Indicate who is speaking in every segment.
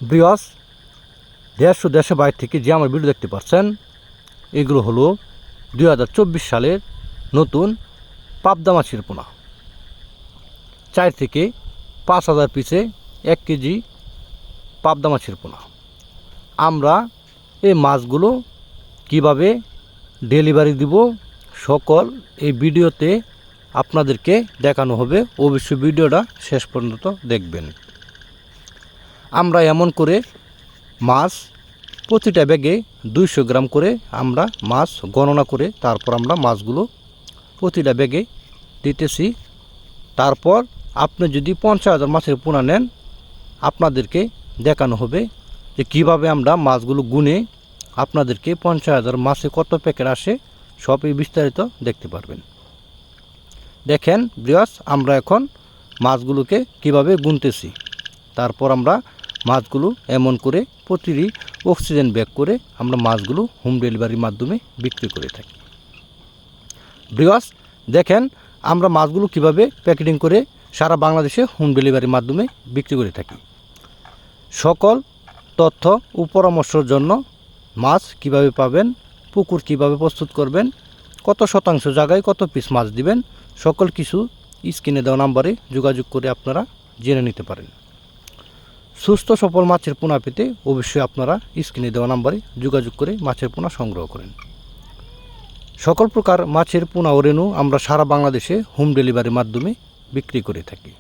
Speaker 1: Viewers, দেশ ও দেশের বাইরে থেকে যে আমার ভিডিও দেখতে পাচ্ছেন, এগুলো হলো 2024 সালের নতুন পাবদা মাছের পোনা। 4 থেকে 5,000 পিসে 1 কেজি পাবদা মাছের পোনা। আমরা এই মাছগুলো কিভাবে ডেলিভারি দিব সকল এই ভিডিওতে আপনাদেরকে দেখানো হবে। অবশ্যই ভিডিওটা শেষ পর্যন্ত দেখবেন। আমরা এমন করে মাছ প্রতিটা ব্যাগে 200 গ্রাম করে আমরা মাছ গণনা করে তারপর আমরা মাছগুলো প্রতিটা ব্যাগে দিতেছি। তারপর আপনি যদি 50,000 মাছের পোনা নেন, আপনাদেরকে দেখানো হবে যে কীভাবে আমরা মাছগুলো গুনে আপনাদেরকে 50,000 মাছে কত প্যাকেট আসে সব এই বিস্তারিত দেখতে পারবেন। দেখেন ভিউয়ার্স, আমরা এখন মাছগুলোকে কিভাবে গুনতেছি। তারপর আমরা মাছগুলো এমন করে প্রতিটি অক্সিজেন ব্যাগ করে আমরা মাছগুলো হোম ডেলিভারির মাধ্যমে বিক্রি করে থাকি। ভিউয়ার্স, দেখেন আমরা মাছগুলো কিভাবে প্যাকেটিং করে সারা বাংলাদেশে হোম ডেলিভারির মাধ্যমে বিক্রি করে থাকি। সকল তথ্য ও পরামর্শের জন্য মাছ কিভাবে পাবেন, পুকুর কিভাবে প্রস্তুত করবেন, কত শতাংশ জায়গায় কত পিস মাছ দিবেন, সকল কিছু স্ক্রিনে দেওয়া নাম্বারে যোগাযোগ করে আপনারা জেনে নিতে পারেন। সুস্থ সফল মাছের পোনা পেতে অবশ্যই আপনারা স্ক্রিনে দেওয়া নাম্বারে যোগাযোগ করে মাছের পোনা সংগ্রহ করেন। সকল প্রকার মাছের পোনা ও রেণু আমরা সারা বাংলাদেশে হোম ডেলিভারির মাধ্যমে বিক্রি করে থাকি।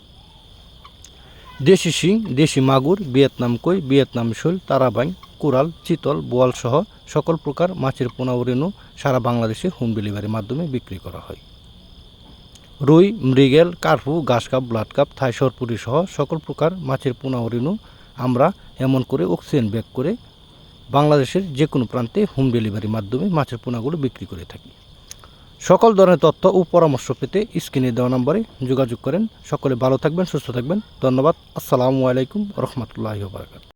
Speaker 1: দেশি শিং, দেশি মাগুর, ভিয়েতনাম কই, ভিয়েতনাম শোল, তারাবাইন, কোরাল, চিতল, বোয়াল সহ সকল প্রকার মাছের পোনা ও রেণু সারা বাংলাদেশে হোম ডেলিভারির মাধ্যমে বিক্রি করা হয়। রুই, মৃগেল, কার্পু, ঘাসকাপ, ব্লাড কাপ, থাই সরপুরি সহ সকল প্রকার মাছের পোনা ও রেণু আমরা এমন করে অক্সিজেন ব্যাগ করে বাংলাদেশের যে কোনো প্রান্তে হোম ডেলিভারির মাধ্যমে মাছের পোনাগুলো বিক্রি করে থাকি। সকল ধরনের তথ্য ও পরামর্শ পেতে স্ক্রিনে দেওয়া নম্বরে যোগাযোগ করেন। সকলে ভালো থাকবেন, সুস্থ থাকবেন। ধন্যবাদ। আসসালামু আলাইকুম রহমতুল্লাহি ওয়া বারাকাতুহু।